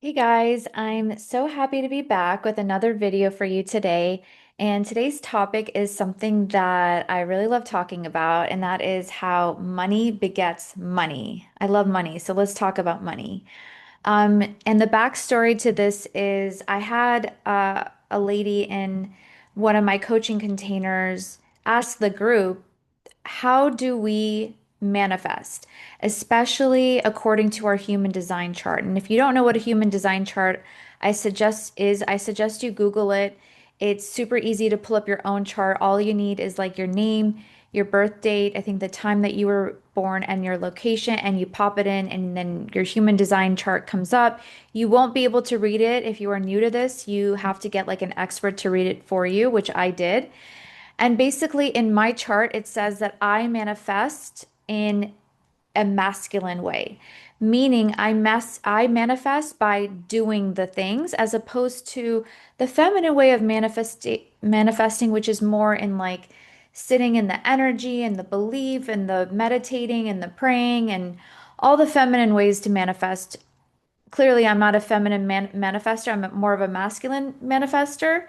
Hey guys, I'm so happy to be back with another video for you today. And today's topic is something that I really love talking about, and that is how money begets money. I love money, so let's talk about money. And the backstory to this is I had a lady in one of my coaching containers ask the group, how do we manifest, especially according to our human design chart? And if you don't know what a human design chart I suggest you Google it. It's super easy to pull up your own chart. All you need is like your name, your birth date, I think the time that you were born, and your location, and you pop it in, and then your human design chart comes up. You won't be able to read it if you are new to this. You have to get like an expert to read it for you, which I did. And basically, in my chart, it says that I manifest in a masculine way, meaning I manifest by doing the things as opposed to the feminine way of manifesting, which is more in like sitting in the energy and the belief and the meditating and the praying and all the feminine ways to manifest. Clearly, I'm not a feminine manifester. I'm more of a masculine manifester.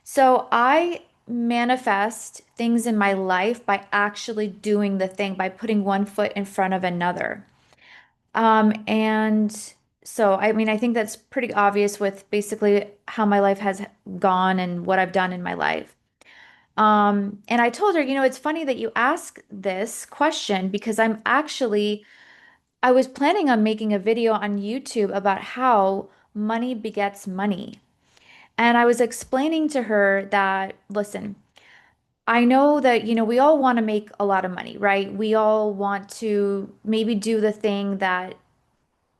So I manifest things in my life by actually doing the thing, by putting one foot in front of another. And so, I mean, I think that's pretty obvious with basically how my life has gone and what I've done in my life. And I told her, it's funny that you ask this question because I was planning on making a video on YouTube about how money begets money. And I was explaining to her that, listen, I know that, we all want to make a lot of money, right? We all want to maybe do the thing that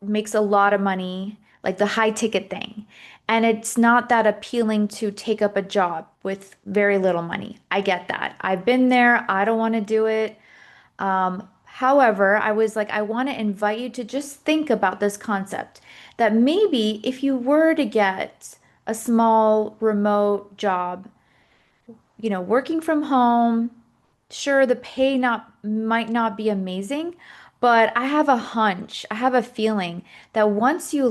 makes a lot of money, like the high ticket thing. And it's not that appealing to take up a job with very little money. I get that. I've been there. I don't want to do it. However, I was like, I want to invite you to just think about this concept that maybe if you were to get a small remote job, working from home, sure, the pay not might not be amazing, but I have a hunch, I have a feeling that once you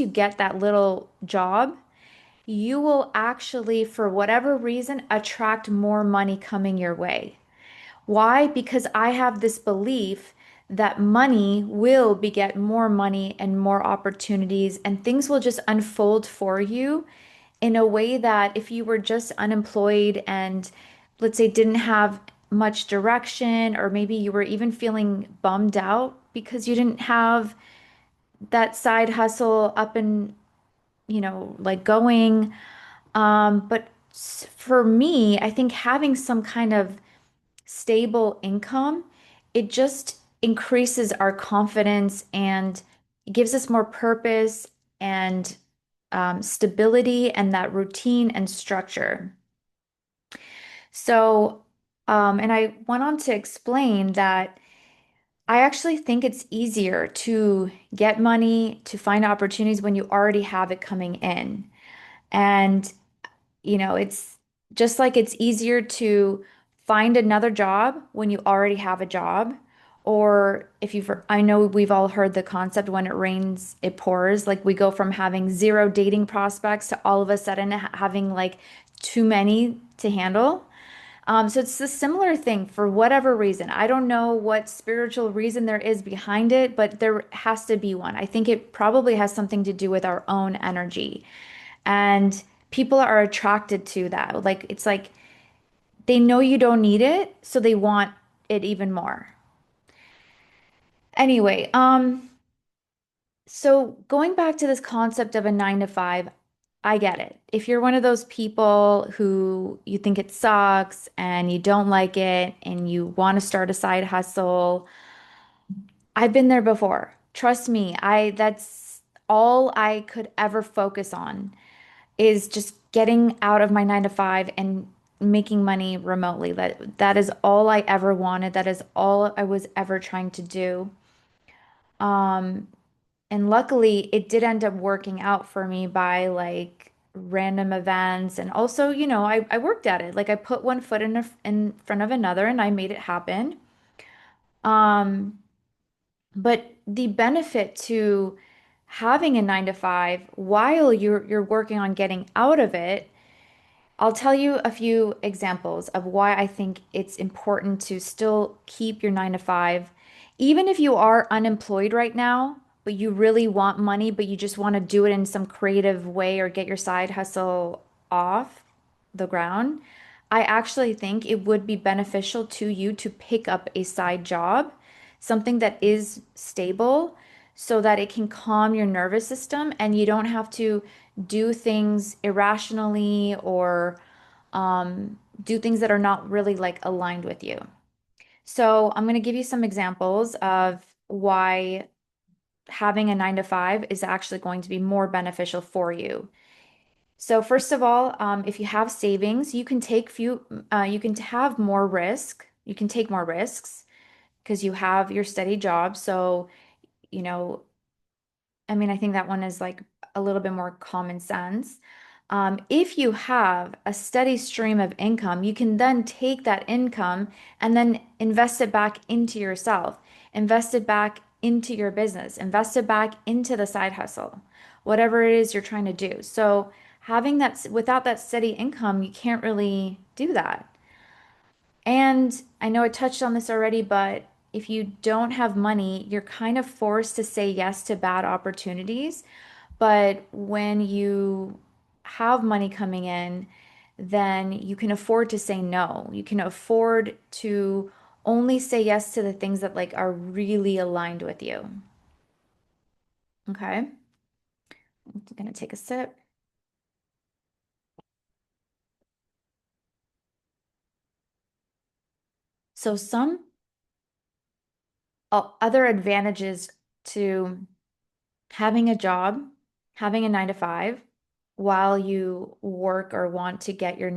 get that little job, you will actually, for whatever reason, attract more money coming your way. Why? Because I have this belief that money will beget more money and more opportunities, and things will just unfold for you in a way that if you were just unemployed and, let's say, didn't have much direction, or maybe you were even feeling bummed out because you didn't have that side hustle up and, like going. But for me, I think having some kind of stable income, it just increases our confidence and gives us more purpose and stability and that routine and structure. So, and I went on to explain that I actually think it's easier to get money, to find opportunities when you already have it coming in. And it's just like it's easier to find another job when you already have a job. Or if you've, I know we've all heard the concept when it rains, it pours. Like we go from having zero dating prospects to all of a sudden having like too many to handle. So it's a similar thing for whatever reason. I don't know what spiritual reason there is behind it, but there has to be one. I think it probably has something to do with our own energy. And people are attracted to that. Like it's like they know you don't need it, so they want it even more. Anyway, so going back to this concept of a 9 to 5, I get it. If you're one of those people who you think it sucks and you don't like it and you want to start a side hustle, I've been there before. Trust me, I that's all I could ever focus on is just getting out of my 9 to 5 and making money remotely. That is all I ever wanted. That is all I was ever trying to do. Um, and luckily it did end up working out for me by like random events. And also, I worked at it. Like I put one foot in front of another and I made it happen. Um, but the benefit to having a 9 to 5 while you're working on getting out of it. I'll tell you a few examples of why I think it's important to still keep your 9 to 5. Even if you are unemployed right now, but you really want money, but you just want to do it in some creative way or get your side hustle off the ground, I actually think it would be beneficial to you to pick up a side job, something that is stable, so that it can calm your nervous system and you don't have to do things irrationally or do things that are not really like aligned with you. So I'm going to give you some examples of why having a 9 to 5 is actually going to be more beneficial for you. So first of all, if you have savings, you can have more risk. You can take more risks because you have your steady job. So, you know, I mean, I think that one is like a little bit more common sense. If you have a steady stream of income, you can then take that income and then invest it back into yourself, invest it back into your business, invest it back into the side hustle, whatever it is you're trying to do. So, having that without that steady income, you can't really do that. And I know I touched on this already, but if you don't have money, you're kind of forced to say yes to bad opportunities. But when you have money coming in, then you can afford to say no. You can afford to only say yes to the things that like are really aligned with you. Okay? I'm gonna take a sip. So some other advantages to having a job, having a 9 to 5 while you work or want to get your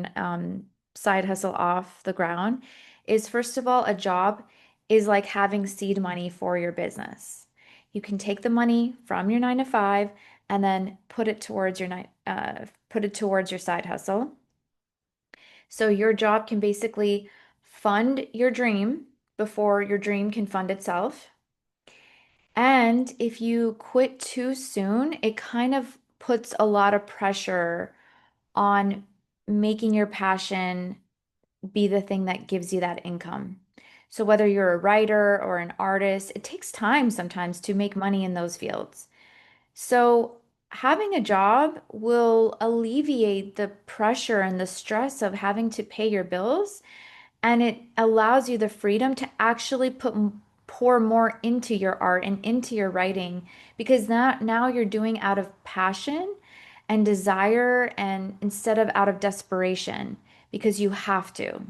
side hustle off the ground is first of all, a job is like having seed money for your business. You can take the money from your 9 to 5 and then put it towards your side hustle. So your job can basically fund your dream before your dream can fund itself. And if you quit too soon, it kind of puts a lot of pressure on making your passion be the thing that gives you that income. So whether you're a writer or an artist, it takes time sometimes to make money in those fields. So having a job will alleviate the pressure and the stress of having to pay your bills, and it allows you the freedom to actually pour more into your art and into your writing because now you're doing out of passion and desire and instead of out of desperation because you have to.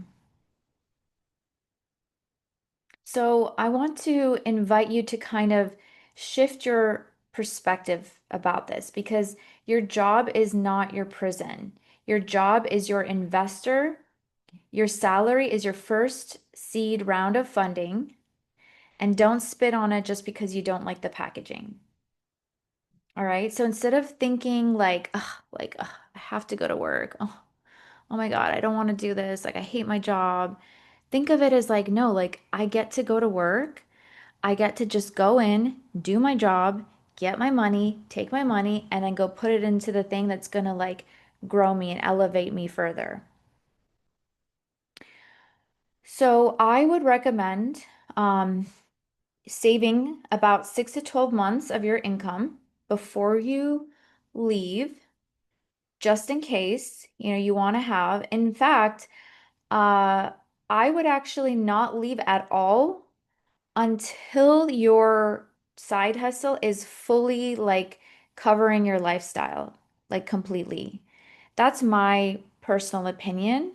So I want to invite you to kind of shift your perspective about this because your job is not your prison. Your job is your investor. Your salary is your first seed round of funding, and don't spit on it just because you don't like the packaging. All right. So instead of thinking like, I have to go to work. Oh my God, I don't want to do this. Like, I hate my job. Think of it as like, no, like, I get to go to work. I get to just go in, do my job, get my money, take my money, and then go put it into the thing that's gonna like grow me and elevate me further. So I would recommend um, saving about 6 to 12 months of your income before you leave, just in case, you want to have. In fact, uh, I would actually not leave at all until your side hustle is fully like covering your lifestyle, like completely. That's my personal opinion,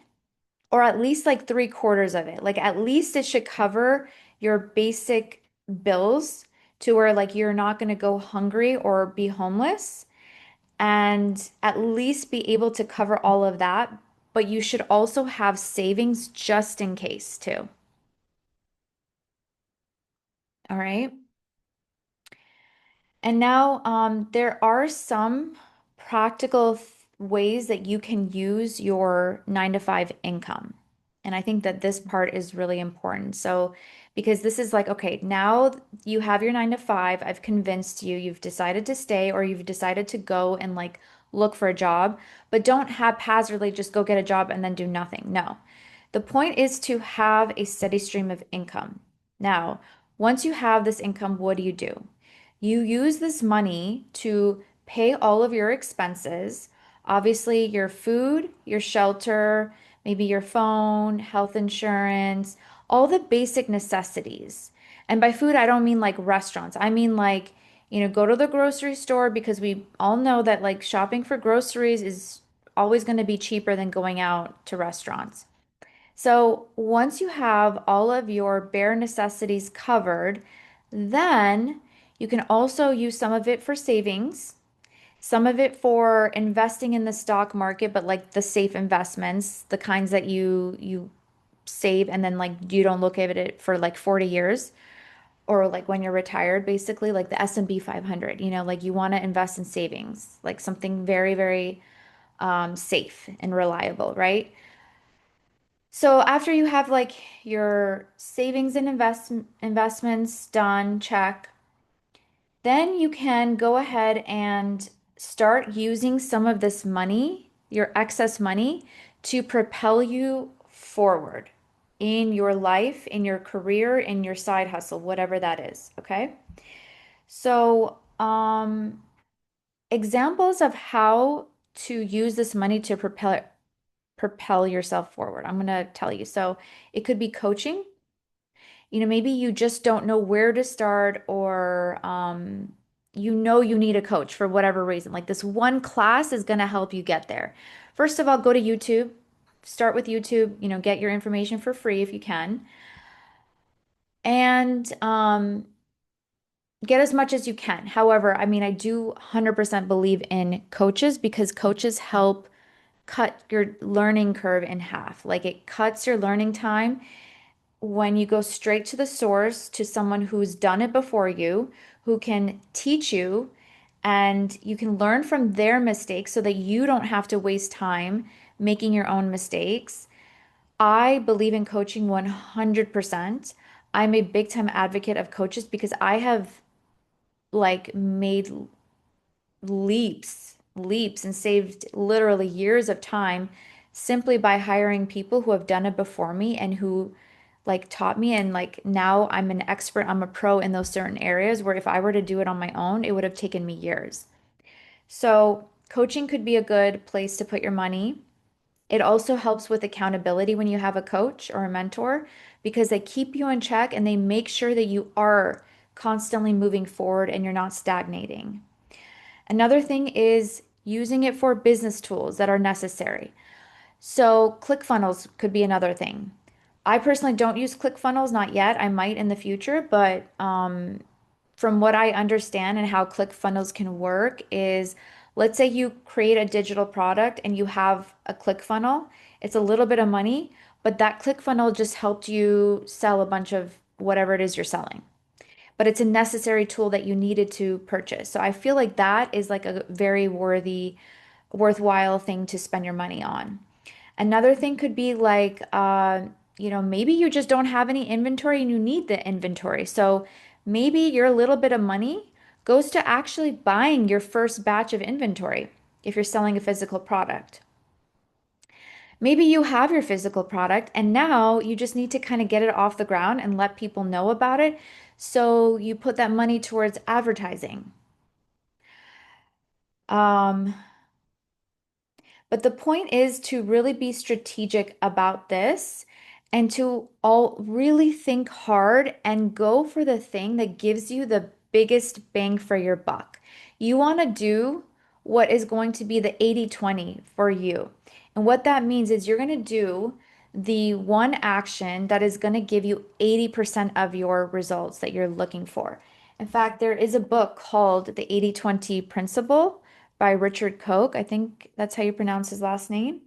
or at least like 3/4 of it. Like at least it should cover your basic bills to where like you're not going to go hungry or be homeless and at least be able to cover all of that. But you should also have savings just in case too. All right. And now, there are some practical ways that you can use your 9 to 5 income. And I think that this part is really important. So because this is like, okay, now you have your 9 to 5. I've convinced you, you've decided to stay or you've decided to go and like look for a job, but don't haphazardly just go get a job and then do nothing. No. The point is to have a steady stream of income. Now, once you have this income, what do? You use this money to pay all of your expenses, obviously, your food, your shelter, maybe your phone, health insurance, all the basic necessities. And by food, I don't mean like restaurants. I mean like, go to the grocery store because we all know that like shopping for groceries is always going to be cheaper than going out to restaurants. So once you have all of your bare necessities covered, then you can also use some of it for savings, some of it for investing in the stock market, but like the safe investments, the kinds that you save and then like you don't look at it for like 40 years or like when you're retired, basically like the S&P 500, like you want to invest in savings, like something very, very safe and reliable, right? So after you have like your savings and investments done, check, then you can go ahead and start using some of this money, your excess money, to propel you forward in your life, in your career, in your side hustle, whatever that is. Okay. So, examples of how to use this money to propel yourself forward. I'm going to tell you. So, it could be coaching. Maybe you just don't know where to start or you need a coach for whatever reason. Like this one class is going to help you get there. First of all, go to YouTube. Start with YouTube, get your information for free if you can. And get as much as you can. However, I mean, I do 100% believe in coaches because coaches help cut your learning curve in half. Like it cuts your learning time when you go straight to the source, to someone who's done it before you, who can teach you, and you can learn from their mistakes so that you don't have to waste time making your own mistakes. I believe in coaching 100%. I'm a big time advocate of coaches because I have like made leaps and saved literally years of time simply by hiring people who have done it before me and who like taught me, and like now I'm an expert, I'm a pro in those certain areas where if I were to do it on my own, it would have taken me years. So, coaching could be a good place to put your money. It also helps with accountability when you have a coach or a mentor because they keep you in check and they make sure that you are constantly moving forward and you're not stagnating. Another thing is using it for business tools that are necessary. So, ClickFunnels could be another thing. I personally don't use ClickFunnels, not yet. I might in the future, but from what I understand and how ClickFunnels can work is let's say you create a digital product and you have a ClickFunnel. It's a little bit of money, but that ClickFunnel just helped you sell a bunch of whatever it is you're selling. But it's a necessary tool that you needed to purchase. So I feel like that is like a very worthwhile thing to spend your money on. Another thing could be like, maybe you just don't have any inventory and you need the inventory. So maybe your little bit of money goes to actually buying your first batch of inventory if you're selling a physical product. Maybe you have your physical product and now you just need to kind of get it off the ground and let people know about it. So you put that money towards advertising. Um, But the point is to really be strategic about this and to all really think hard and go for the thing that gives you the biggest bang for your buck. You want to do what is going to be the 80/20 for you. And what that means is you're going to do the one action that is going to give you 80% of your results that you're looking for. In fact, there is a book called The 80/20 Principle by Richard Koch. I think that's how you pronounce his last name.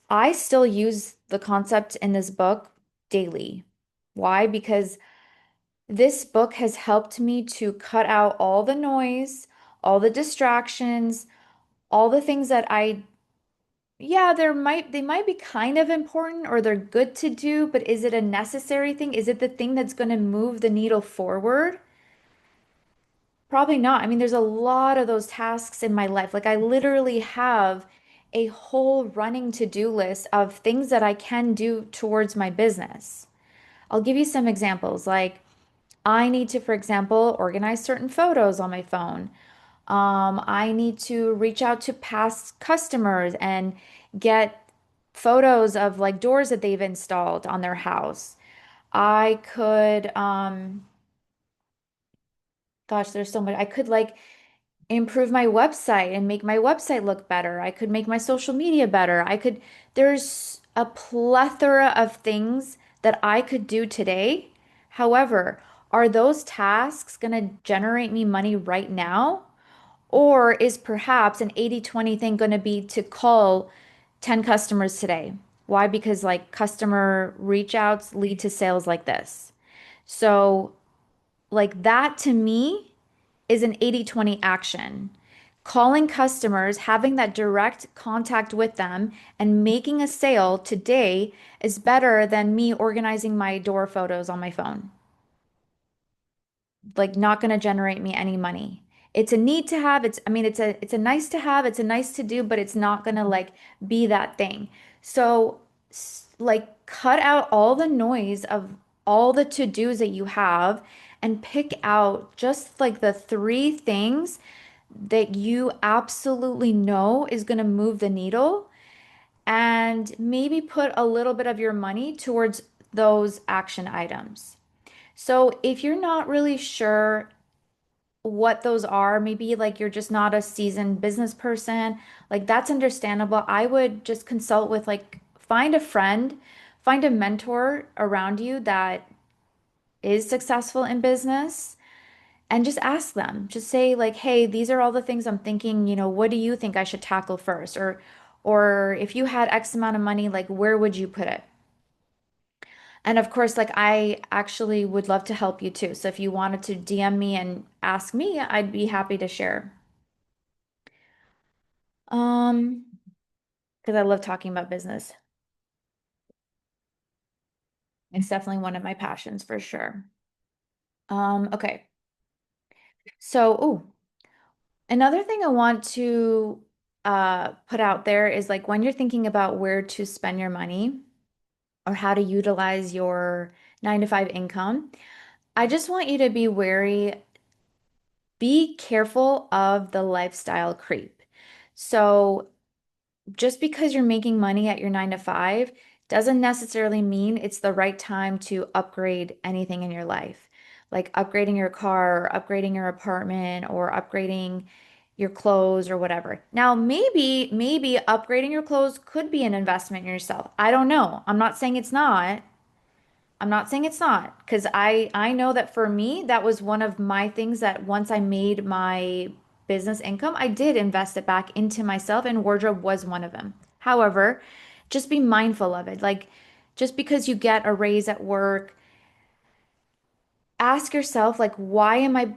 I still use the concept in this book daily. Why? Because this book has helped me to cut out all the noise, all the distractions, all the things that I Yeah, they might be kind of important or they're good to do, but is it a necessary thing? Is it the thing that's going to move the needle forward? Probably not. I mean, there's a lot of those tasks in my life. Like I literally have a whole running to-do list of things that I can do towards my business. I'll give you some examples. Like I need to, for example, organize certain photos on my phone. I need to reach out to past customers and get photos of like doors that they've installed on their house. I could, gosh, there's so much. I could like improve my website and make my website look better. I could make my social media better. There's a plethora of things that I could do today. However, are those tasks going to generate me money right now? Or is perhaps an 80/20 thing going to be to call 10 customers today? Why? Because like customer reach outs lead to sales like this. So, like that to me is an 80/20 action. Calling customers, having that direct contact with them, and making a sale today is better than me organizing my door photos on my phone. Like not going to generate me any money. It's a need to have. I mean, it's a nice to have, it's a nice to do, but it's not going to like be that thing. So like cut out all the noise of all the to-dos that you have and pick out just like the three things that you absolutely know is going to move the needle and maybe put a little bit of your money towards those action items. So if you're not really sure what those are, maybe like you're just not a seasoned business person, like that's understandable. I would just consult with like find a friend, find a mentor around you that is successful in business and just ask them. Just say like, "Hey, these are all the things I'm thinking, what do you think I should tackle first?" Or if you had X amount of money, like where would you put it? And of course, like I actually would love to help you too. So if you wanted to DM me and ask me, I'd be happy to share. Um, because I love talking about business. It's definitely one of my passions for sure. Okay. So, another thing I want to put out there is like when you're thinking about where to spend your money or how to utilize your 9 to 5 income, I just want you to be wary, be careful of the lifestyle creep. So, just because you're making money at your 9 to 5 doesn't necessarily mean it's the right time to upgrade anything in your life, like upgrading your car, or upgrading your apartment, or upgrading your clothes or whatever. Now, maybe upgrading your clothes could be an investment in yourself. I don't know. I'm not saying it's not. I'm not saying it's not, because I know that for me, that was one of my things that once I made my business income, I did invest it back into myself, and wardrobe was one of them. However, just be mindful of it. Like, just because you get a raise at work, ask yourself, like, why am I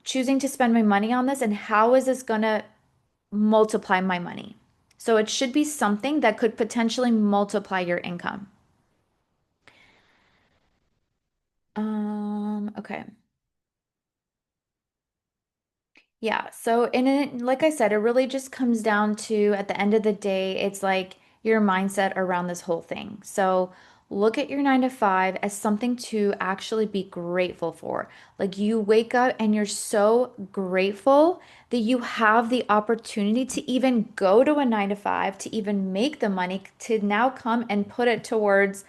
choosing to spend my money on this, and how is this gonna multiply my money? So it should be something that could potentially multiply your income. Okay. Yeah. So, and it, like I said, it really just comes down to at the end of the day, it's like your mindset around this whole thing. So, look at your 9 to 5 as something to actually be grateful for. Like you wake up and you're so grateful that you have the opportunity to even go to a 9 to 5, to even make the money, to now come and put it towards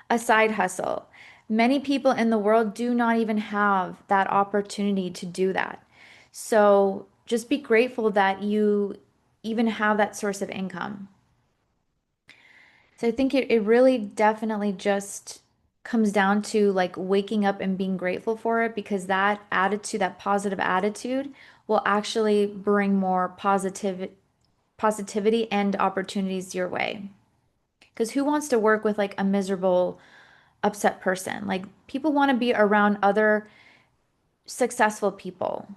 a side hustle. Many people in the world do not even have that opportunity to do that. So just be grateful that you even have that source of income. So I think it really definitely just comes down to like waking up and being grateful for it because that attitude, that positive attitude will actually bring more positivity and opportunities your way. Because who wants to work with like a miserable, upset person? Like people want to be around other successful people.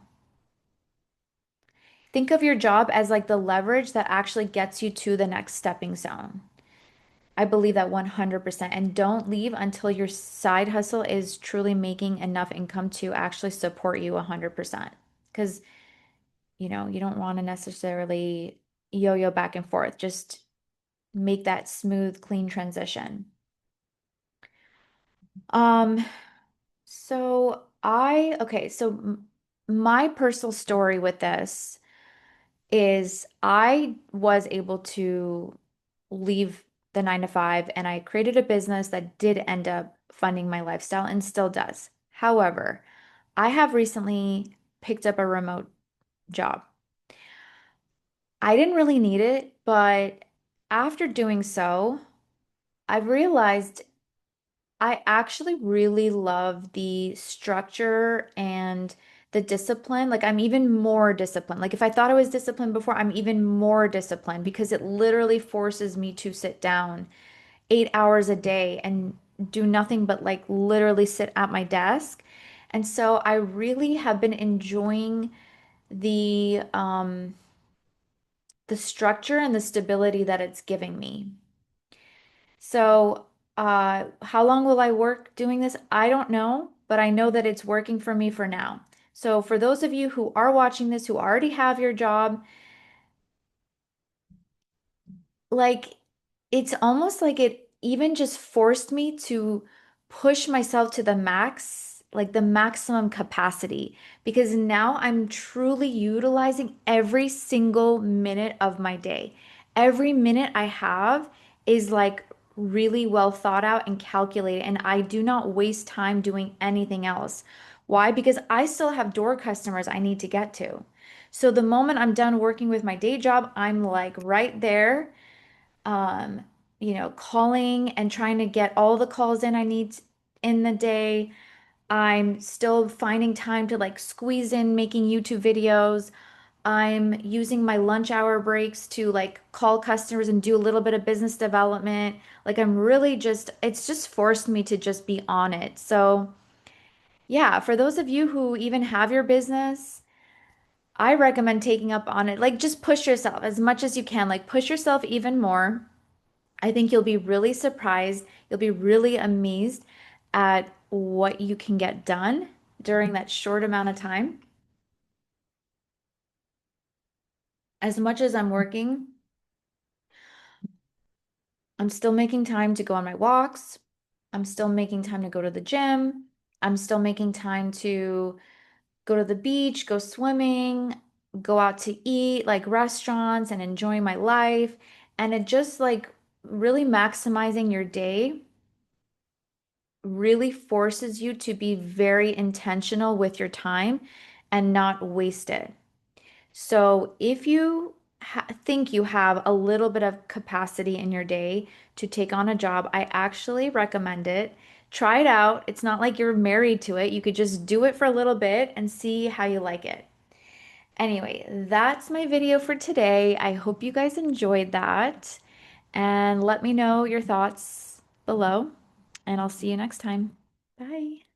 think of your job as like the leverage that actually gets you to the next stepping stone. I believe that 100%. And don't leave until your side hustle is truly making enough income to actually support you 100%. Because, you don't want to necessarily yo-yo back and forth. Just make that smooth, clean transition. Um, my personal story with this is I was able to leave the 9 to 5 and I created a business that did end up funding my lifestyle and still does. However, I have recently picked up a remote job. I didn't really need it, but after doing so, I've realized I actually really love the structure and the discipline. Like, I'm even more disciplined. Like, if I thought I was disciplined before, I'm even more disciplined because it literally forces me to sit down 8 hours a day and do nothing but like literally sit at my desk. And so I really have been enjoying the structure and the stability that it's giving me. So, how long will I work doing this? I don't know, but I know that it's working for me for now. So, for those of you who are watching this, who already have your job, like it's almost like it even just forced me to push myself to the max, like the maximum capacity, because now I'm truly utilizing every single minute of my day. Every minute I have is like really well thought out and calculated, and I do not waste time doing anything else. Why? Because I still have door customers I need to get to. So the moment I'm done working with my day job, I'm like right there um, calling and trying to get all the calls in I need in the day. I'm still finding time to like squeeze in making YouTube videos. I'm using my lunch hour breaks to like call customers and do a little bit of business development. Like I'm really just, it's just forced me to just be on it. So, yeah, for those of you who even have your business, I recommend taking up on it. Like just push yourself as much as you can. Like push yourself even more. I think you'll be really surprised. You'll be really amazed at what you can get done during that short amount of time. As much as I'm working, I'm still making time to go on my walks. I'm still making time to go to the gym. I'm still making time to go to the beach, go swimming, go out to eat, like restaurants and enjoy my life. And it just like really maximizing your day really forces you to be very intentional with your time and not waste it. So if you think you have a little bit of capacity in your day to take on a job, I actually recommend it. Try it out. It's not like you're married to it. You could just do it for a little bit and see how you like it. Anyway, that's my video for today. I hope you guys enjoyed that. And let me know your thoughts below, and I'll see you next time. Bye.